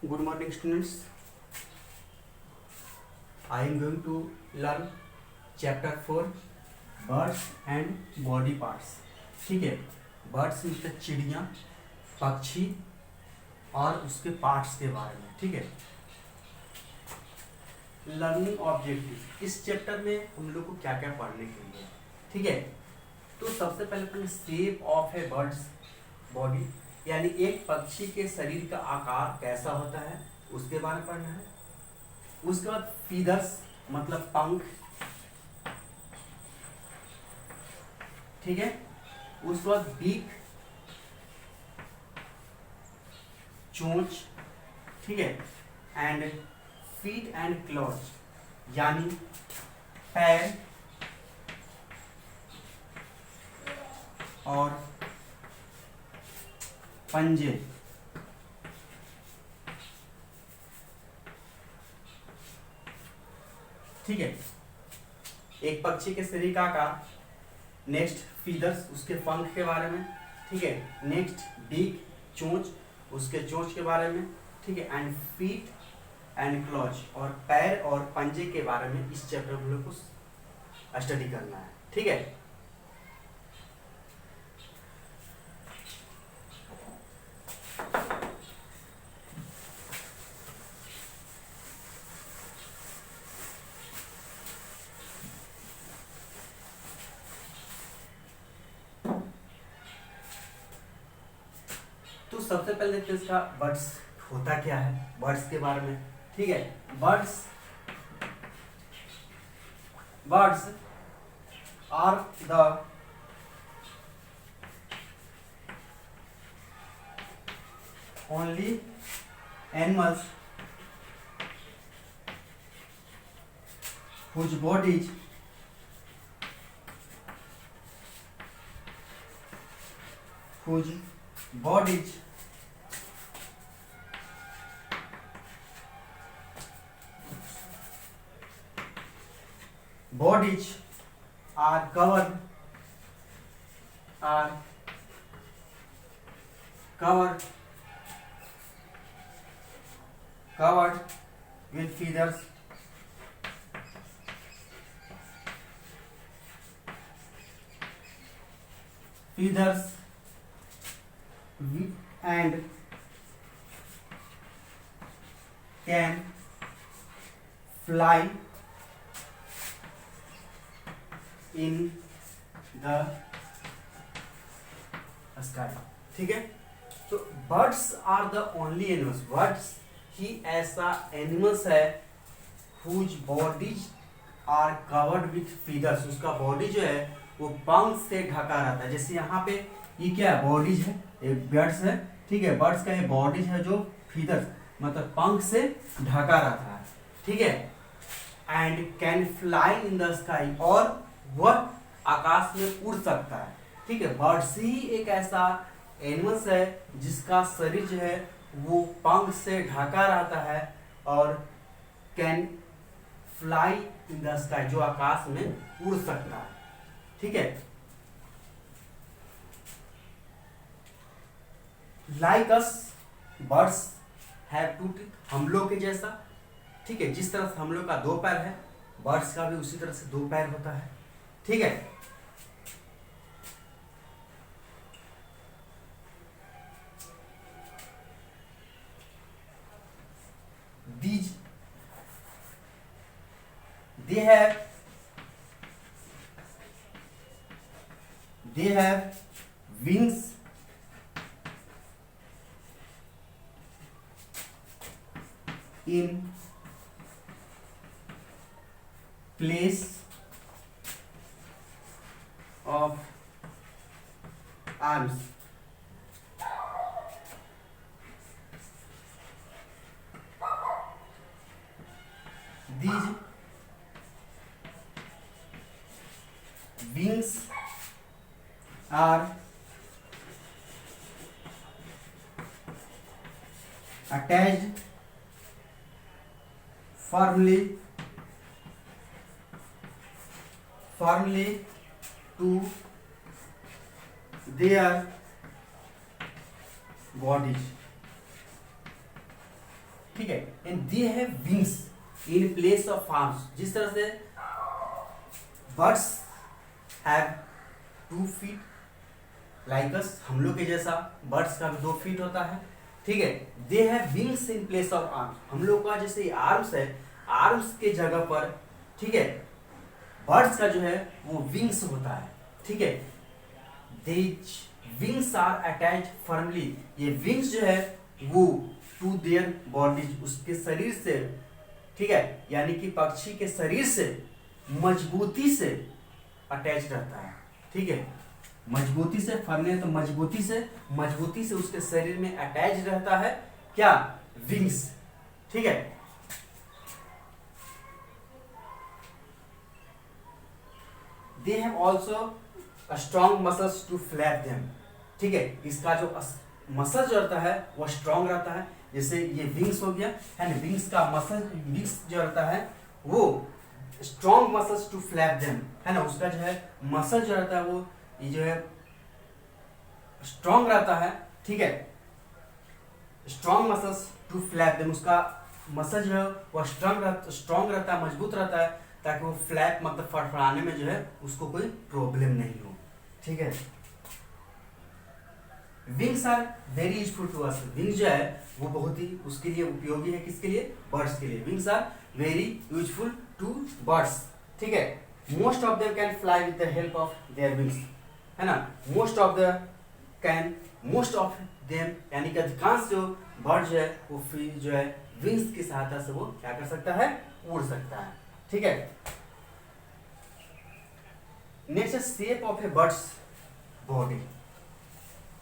Good morning, students. I am going to learn chapter 4 birds and body parts. ठीक है, birds मतलब चिड़िया, पक्षी और उसके पार्ट्स के बारे में. ठीक है, लर्निंग ऑब्जेक्टिव. इस चैप्टर में हम लोग को क्या क्या पढ़ने के लिए. ठीक है, तो सबसे पहले अपने shape of a bird's body, यानी एक पक्षी के शरीर का आकार कैसा होता है उसके बारे में पढ़ना है. उसके बाद फीदर्स मतलब पंख. ठीक है, उसके बाद बीक चोंच. ठीक है, एंड फीट एंड क्लॉज यानी पैर और पंजे. ठीक है, एक पक्षी के शरीर का आकार. नेक्स्ट फीदर्स उसके पंख के बारे में. ठीक है, नेक्स्ट बीक चोंच उसके चोंच के बारे में. ठीक है, एंड फीट एंड क्लॉज और पैर और पंजे के बारे में इस चैप्टर में हम लोग को स्टडी करना है. ठीक है, तो सबसे पहले तो इसका बर्ड्स होता क्या है, बर्ड्स के बारे में. ठीक है, birds birds are the only animals whose bodies whose bodies bodies are covered with feathers. And can fly in the sky. ठीक है, तो birds are the only animals. Birds ही ऐसा एनिमल्स है whose bodies are covered with feathers. उसका body जो है वो पंख से ढका रहता है. जैसे यहाँ पे ये क्या है, बॉडीज है, ये बर्ड्स है. ठीक है, बर्ड्स का ये बॉडीज है जो फीदर्स मतलब पंख से ढका रहता है. ठीक है, and can fly in the sky और वह आकाश में उड़ सकता है. ठीक है, बर्ड्स ही एक ऐसा एनिमल्स है जिसका शरीर जो है वो पंख से ढका रहता है और can fly in the sky जो आकाश में उड़ सकता है. ठीक है, like us birds have two teeth. हम लोग के जैसा. ठीक है, जिस तरह से हम लोग का दो पैर है बर्ड्स का भी उसी तरह से दो पैर होता है. ठीक है, these they have wings in place of arms. These wings are attached firmly to their bodies. ठीक है, and they have wings in place of arms. जिस तरह से birds have 2 feet like us, हम लोग के जैसा बर्ड्स का भी 2 फीट होता है, ठीक है। They have wings in place of arms, हम लोग का जैसे आर्म्स है, आर्म्स के जगह पर, ठीक है, बर्ड्स का जो है वो विंग्स होता है, ठीक है। These wings are attached firmly, ये विंग्स जो है वो टू देयर बॉडीज, उसके शरीर से, ठीक है, यानी कि पक्षी के शरीर से मजबूती से अटैच रहता है, ठीक है। मजबूती से, फर्मली तो मजबूती से उसके शरीर में अटैच रहता है क्या, विंग्स, ठीक है। They have also strong muscles to flap them, ठीक है। इसका जो मसल जो रहता है वो स्ट्रॉन्ग रहता है, जैसे ये विंग्स हो गया है ना, विंग्स का मसल, विंग्स जो रहता है वो strong muscles to flap them, है ना, उसका जो है मसल जो रहता है वो ये जो है स्ट्रॉन्ग रहता है, ठीक है। Strong muscles to flap them, उसका मसल जो है वो स्ट्रॉन्ग रहता है, मजबूत रहता है, ताकि वो फ्लैप मतलब फड़फड़ाने में जो है उसको कोई प्रॉब्लम नहीं हो, ठीक है। Wings are very useful to us, wings जो है वो बहुत ही उसके लिए उपयोगी है, किसके लिए, बर्ड्स के लिए। Wings are very useful to birds, ठीक है। Most of them can fly with the help of their wings, है ना। मोस्ट ऑफ देम यानी कि अधिकांश जो बर्ड जो है वो जो है विंग्स की सहायता से वो क्या कर सकता है, उड़ सकता है, ठीक है। Next shape of a bird's body,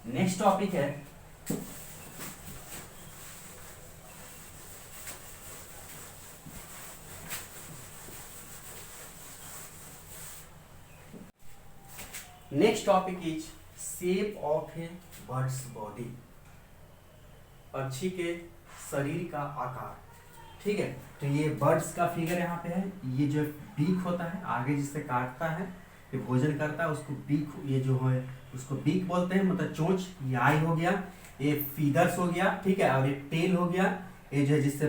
next topic है is shape of a bird's body, पक्षी के शरीर का आकार, ठीक है। तो ये बर्ड्स का फिगर यहाँ पे है, ये जो बीक होता है आगे जिससे काटता है, ये भोजन करता है, उसको बीक, ये जो है उसको बीक बोलते हैं, मतलब चोंच, ये आई हो गया, ये फीदर्स हो गया, ठीक है, और ये टेल हो गया, ये जो है जिससे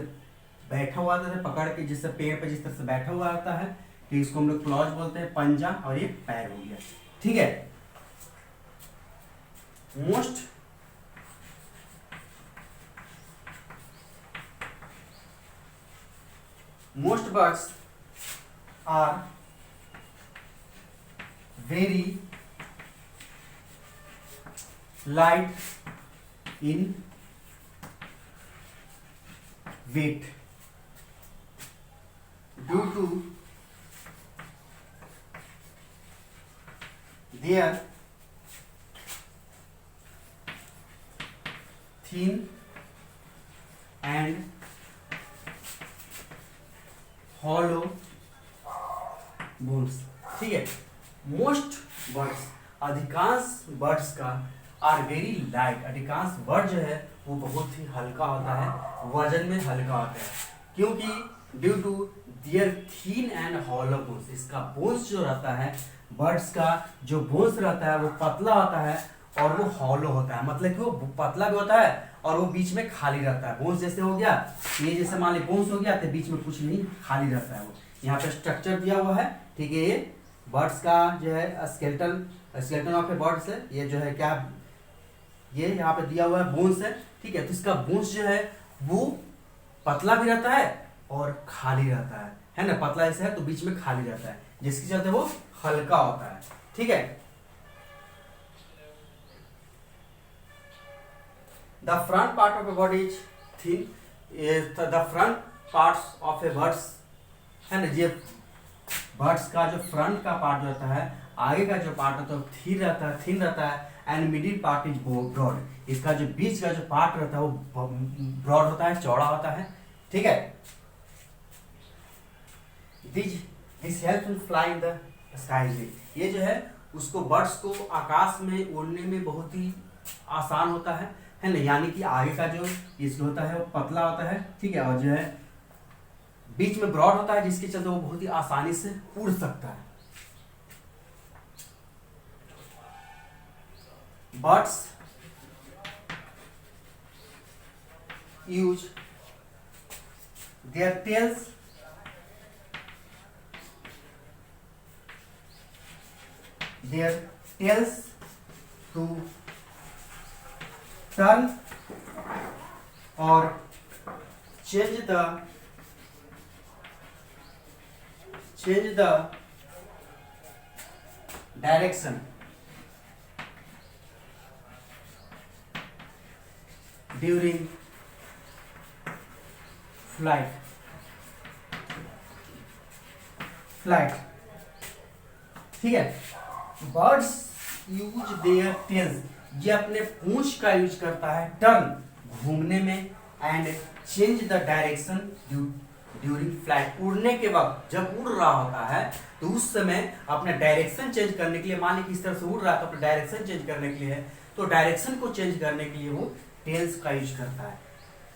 बैठा हुआ आता है, पकड़ के जिससे पेड़ पे जिस तरह से बैठा हुआ आता है, तो इसको हम लोग क्लॉज बोलते हैं, पंजा, और ये पैर हो गया, ठीक है। Most birds are very light in weight due to their thin and hollow bones, ठीक है। मोस्ट बर्ड्स, अधिकांश बर्ड्स का, आर वेरी लाइट, अधिकांश बर्ड जो है वो बहुत ही हल्का होता है, वजन में हल्का होता है, क्योंकि due to their thin and hollow bones, इसका बोन्स जो रहता है, बर्ड्स का जो बोन्स रहता है वो पतला होता है और वो हॉलो होता है, मतलब कि वो पतला भी होता है और वो बीच में खाली रहता है। बोन्स जैसे हो गया, ये जैसे मान ली बोन्स हो गया तो बीच में कुछ नहीं, खाली रहता है वो। यहाँ पे स्ट्रक्चर दिया हुआ है, ठीक है, ये बर्ड्स का जो है स्केलेटन ऑफ ए बर्ड्स है, ये जो है क्या, ये यहाँ पे दिया हुआ है बोन्स है, ठीक है। तो इसका बोन्स जो है वो पतला भी रहता है और खाली रहता है ना, पतला ऐसे है तो बीच में खाली रहता है, जिसके चलते वो हल्का होता है, ठीक है। The front part of a body is thin. The front parts of a birds, है ना, ये बर्ड्स का जो फ्रंट का पार्ट रहता है, आगे का जो पार्ट होता है थिन रहता है, and middle part is broad, इसका जो बीच का जो पार्ट रहता है वो ब्रॉड होता है, चौड़ा होता है, ठीक है। This help to fly in the sky, ये जो है उसको बर्ड्स को आकाश में उड़ने में बहुत ही आसान होता है ना, यानी कि आगे का जो इसको होता है वो पतला होता है, ठीक है, और जो है बीच में ब्रॉड होता है, जिसके चलते वो बहुत ही आसानी से उड़ सकता है। Buds used their tails to turn or change the direction during flight. ठीक है, बर्ड्स यूज देयर टेल्स, ये अपने पूंछ का यूज करता है टर्न घूमने में and change the direction during flight, उड़ने के वक्त जब उड़ रहा होता है तो उस समय अपना डायरेक्शन चेंज करने के लिए, मान लीजिए किस तरह से उड़ रहा है तो अपना डायरेक्शन चेंज करने के लिए है, तो डायरेक्शन को चेंज करने के लिए वो टेल्स का यूज करता है।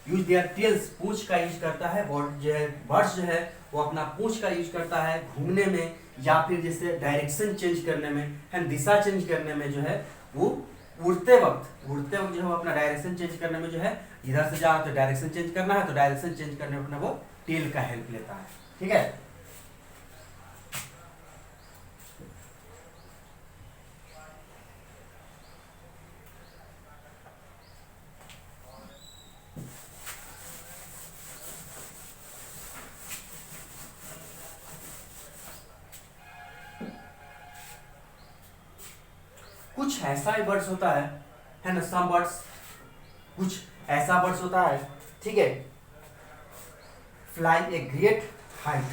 यूज देयर टेल्स, पूंछ का यूज करता है। बर्ड्स जो है वो अपना पूंछ का यूज करता है घूमने में या फिर जैसे डायरेक्शन चेंज करने में एंड दिशा चेंज करने में, जो है वो उड़ते वक्त जो है अपना डायरेक्शन चेंज करने में, जो है इधर से जा तो डायरेक्शन चेंज करना है तो डायरेक्शन चेंज करने में अपना वो टेल का हेल्प लेता है। ठीक है, कुछ ऐसा ही बर्ड्स होता है ना, सम बर्ड्स, कुछ ऐसा बर्ड्स होता है, ठीक है, फ्लाई ए ग्रेट हाइट,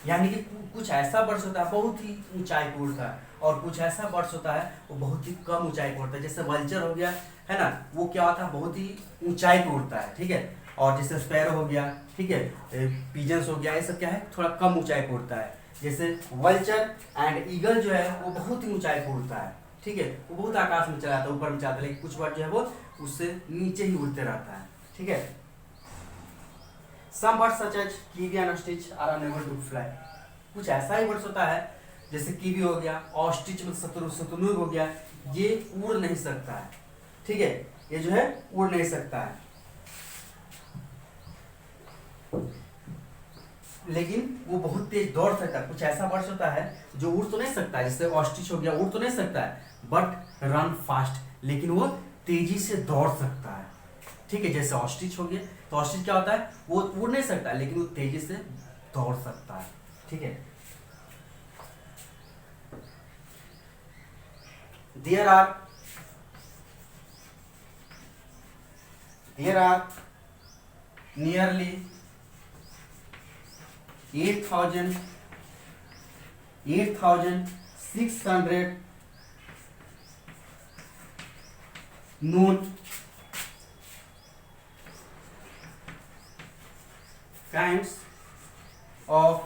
यानी कि कुछ ऐसा बर्ड्स होता है बहुत ही ऊंचाई पे उड़ता है, और कुछ ऐसा बर्ड्स होता है वो बहुत ही कम ऊंचाई पे उड़ता है। जैसे वल्चर हो गया है ना, वो क्या होता है बहुत ही ऊंचाई पे उड़ता है, ठीक है, और जैसे स्पैरो हो गया, ठीक है, पिजन्स हो गया, ये सब क्या है थोड़ा कम ऊंचाई पे उड़ता है। जैसे वल्चर एंड ईगल जो है वो बहुत ही ऊंचाई पे उड़ता है, ठीक है, वो बहुत आकाश में चला जाता है, ऊपर में चलता है, लेकिन कुछ बर्ड जो है वो उससे नीचे ही उड़ते रहता है। ठीक है, some birds such as kiwi and ostrich are unable to fly, कुछ ऐसा ही बर्ड्स होता है जैसे कीवी हो गया, ऑस्ट्रिच मतलब शतुरमुर्ग हो गया, ये उड़ नहीं सकता है, ठीक है, ये जो है उड़ नहीं सकता है, लेकिन वो बहुत तेज दौड़ सकता है। कुछ ऐसा बर्ड्स होता है जो उड़ तो नहीं सकता है, जैसे ऑस्ट्रिच हो गया, उड़ तो नहीं सकता है बट रन फास्ट, लेकिन वो तेजी से दौड़ सकता है। ठीक है, जैसे ऑस्ट्रिच हो गया, तो ऑस्ट्रिच क्या होता है वो उड़ नहीं सकता है लेकिन वो तेजी से दौड़ सकता है। ठीक है, there are nearly 8,600 known kinds of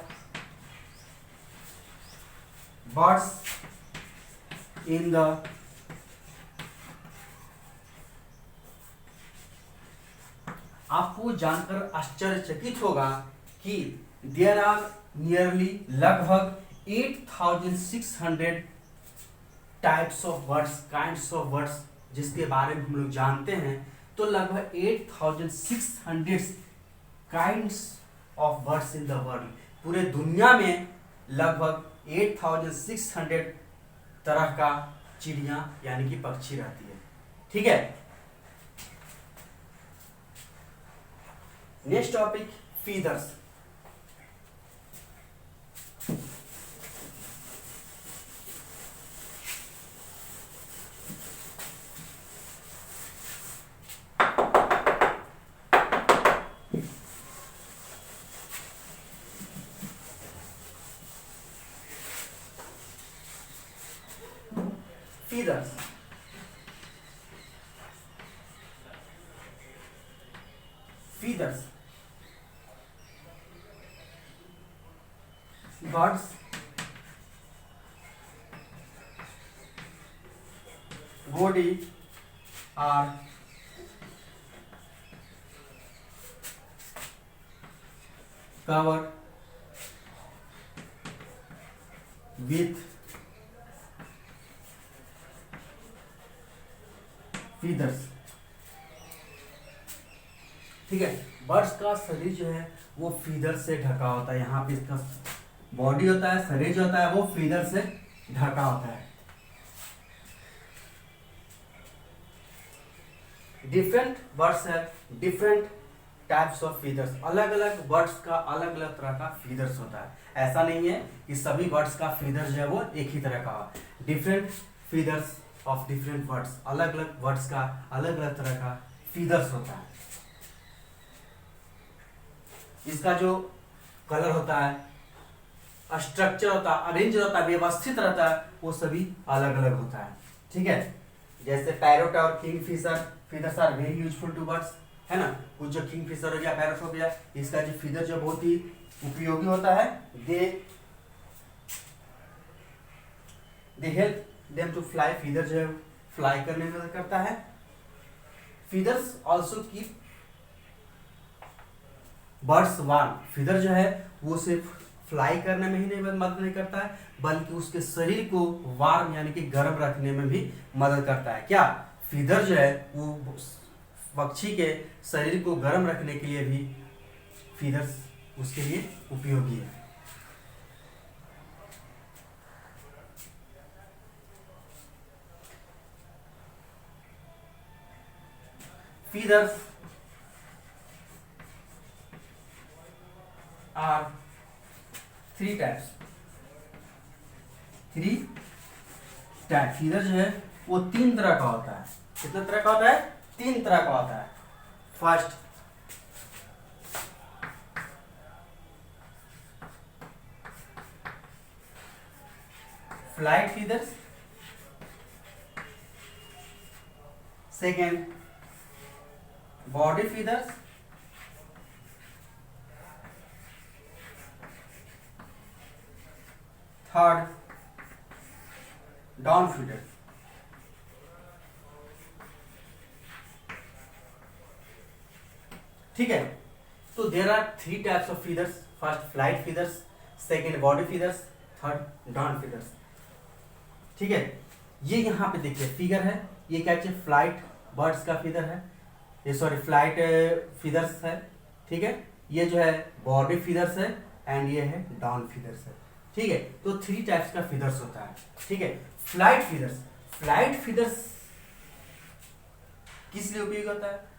birds in the आपको जानकर आश्चर्यचकित होगा कि देयर आर नियरली लगभग 8,600 types of birds, kinds of birds जिसके बारे में हम लोग जानते हैं, तो लगभग 8,600 kinds of birds in the world, पूरे दुनिया में लगभग 8,600 तरह का चिड़िया यानी कि पक्षी रहती है। ठीक है, next topic feathers. feathers, feathers, birds body are covered with feathers। ठीक है, बर्ड्स का शरीर जो है वो फीदर से ढका होता है। यहाँ पे इसका बॉडी होता है, शरीर जो होता है वो फीदर से ढका होता है। डिफरेंट बर्ड्स है डिफरेंट टाइप्स ऑफ फीदर्स। अलग अलग बर्ड्स का अलग अलग तरह का फीदर्स होता है। ऐसा नहीं है कि सभी बर्ड्स का फीदर जो है वो एक ही तरह का हो। Different feathers of different birds, अलग अलग बर्ड्स का अलग अलग तरह का फीदर्स होता है। इसका जो कलर होता है, स्ट्रक्चर होता है, अरेंज होता है, व्यवस्थित रहता है, वो सभी अलग अलग होता है। ठीक है, जैसे पैरोट और kingfisher feathers are very useful to birds, है ना। कुछ जो किंगफिशर हो गया, पैरोट हो गया, इसका जो फीदर जो बहुत ही उपयोगी होता है। They help them to fly. Feather जो है फ्लाई करने में मदद करता है। Feathers also keep birds warm. Feather जो है वो सिर्फ फ्लाई करने में ही नहीं मदद नहीं करता है, बल्कि उसके शरीर को वार्म यानी कि गर्म रखने में भी मदद करता है। क्या फीदर जो है वो पक्षी के शरीर को गर्म रखने के लिए भी फीदर्स उसके लिए उपयोगी है। Feathers are three types. Feather जो है वो 3 तरह का होता है। कितना तरह का होता है? 3 तरह का होता है। First, flight feathers. Second, body feathers. Third, down feathers. ठीक है, तो there are 3 types of feathers. First flight feathers, second body feathers, third down feathers. ठीक है, ये यहाँ पे देखिए फिगर है, ये क्या है? फ्लाइट बर्ड्स का फीदर है, ये सॉरी फ्लाइट फीदर्स है। ठीक है, ये जो है बॉडी फीदर्स है एंड ये है डाउन फीदर्स है। ठीक है, तो 3 टाइप्स का फीदर्स होता है। ठीक है, फ्लाइट फीदर्स किस लिए उपयोगी होता है?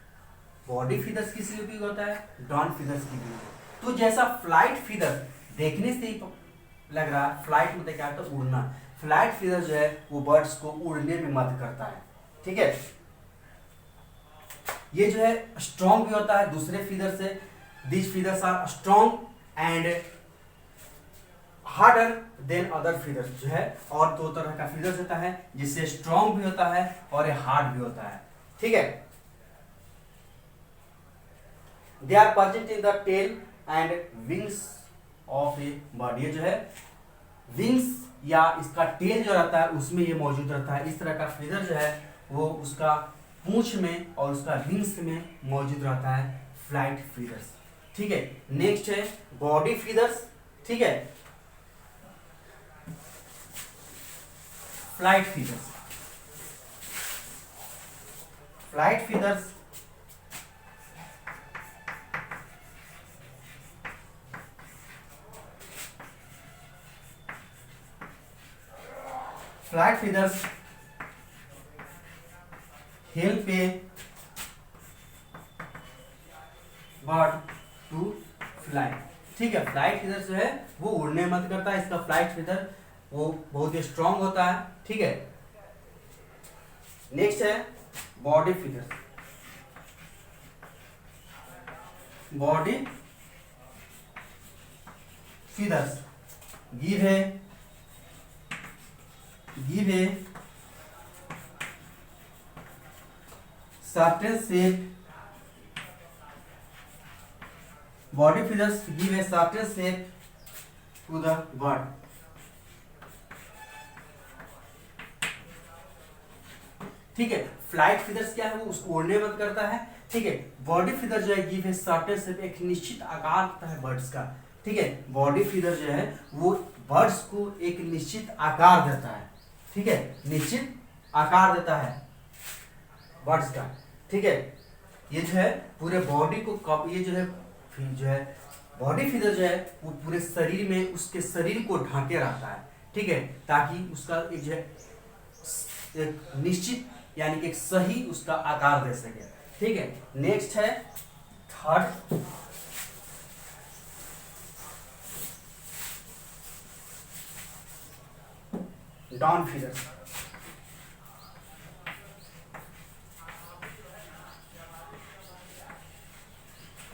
बॉडी फीदर्स किस लिए उपयोगी होता है? डाउन फीदर्स के लिए। तो जैसा फ्लाइट फीदर देखने से ही लग रहा है, फ्लाइट मतलब क्या होता है? उड़ना। फ्लाइट फीदर जो है वो बर्ड्स को उड़ने में मदद करता है। ठीक है, ये जो है स्ट्रॉन्ग भी होता है दूसरे फीदर से। This feathers are strong and harder than other feathers. जो है और 2 तरह का फीदर्स होता है, जिससे स्ट्रॉन्ग भी होता है और हार्ड भी होता है। ठीक है, they are present in the tail and wings of a bird. ये जो है विंग्स या इसका टेल जो रहता है उसमें ये मौजूद रहता है। इस तरह का फीदर जो है वो उसका पूंछ में और उसका विंग्स में मौजूद रहता है, फ्लाइट फीदर्स। ठीक है, नेक्स्ट है बॉडी फीदर्स। ठीक है, flight feathers. Flight feathers help a bird to fly। ठीक है, फ्लाइट फीदर जो है वो उड़ने में मदद करता है। इसका फ्लाइट फीदर वो बहुत ही स्ट्रांग होता है। ठीक है, नेक्स्ट है body feather. Body feathers give a certain shape। body feathers give a certain shape to the bird। ठीक है, फ्लाइट फीदर्स क्या है? वो उसको उड़ने में मदद करता है। ठीक है, बॉडी फीदर जो है गिव ए सर्टेन शेप, एक निश्चित आकार होता है बर्ड्स का। ठीक है, बॉडी फीदर जो है वो बर्ड्स को एक निश्चित आकार देता है। ठीक है, निश्चित आकार देता है बर्ड्स का। ठीक है, ये जो है पूरे बॉडी को कब ये जो है बॉडी फिगर जो है वो पूरे शरीर में उसके शरीर को ढांके रहता है, ठीक है, ताकि उसका एक जो है एक निश्चित यानी कि एक सही उसका आकार दे सके, ठीक है। नेक्स्ट है third, down feeder.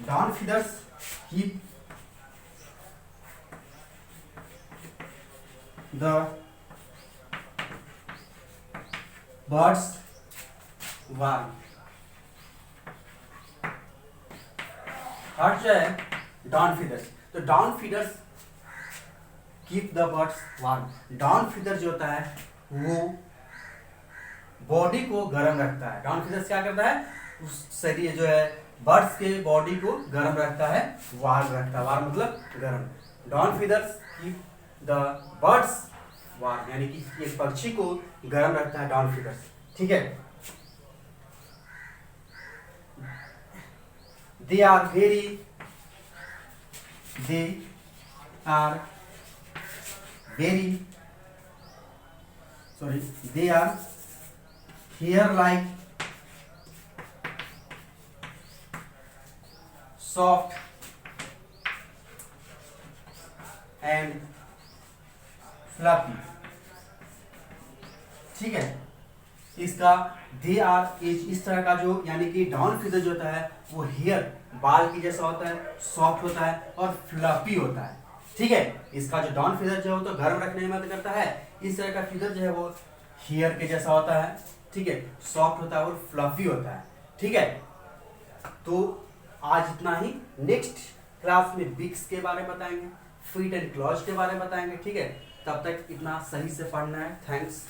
Down feeders keep the birds warm। Third जो है डाउन फीडर्स, तो down feeders keep the birds warm. Down feeder जो होता है वो बॉडी को गर्म रखता है। डाउन फीडर्स क्या करता है, उस शरीर जो है बर्ड्स के बॉडी को गर्म रखता है, वार्म रखता है, वार्म मतलब गर्म। Down feeders keep the birds warm, यानी कि एक पक्षी को गर्म रखता है डाउन फीडर्स, ठीक है। They are very they are hair like soft and fluffy, ठीक है। इसका दे आर इस तरह का जो यानी कि डाउन फीडर जो होता है वो हेयर बाल की जैसा होता है, सॉफ्ट होता है और फ्लफी होता है, ठीक है। इसका जो डाउन फीडर जो है वो तो गर्म रखने में मदद करता है, इस तरह का फीडर जो है वो हेयर के जैसा होता है, ठीक है, सॉफ्ट होता है और फ्लफी होता है, ठीक है। तो आज इतना ही, नेक्स्ट क्लास में बिग्स के बारे में बताएंगे, फीट एंड क्लॉज के बारे में बताएंगे, ठीक है। तब तक इतना सही से पढ़ना है। थैंक्स।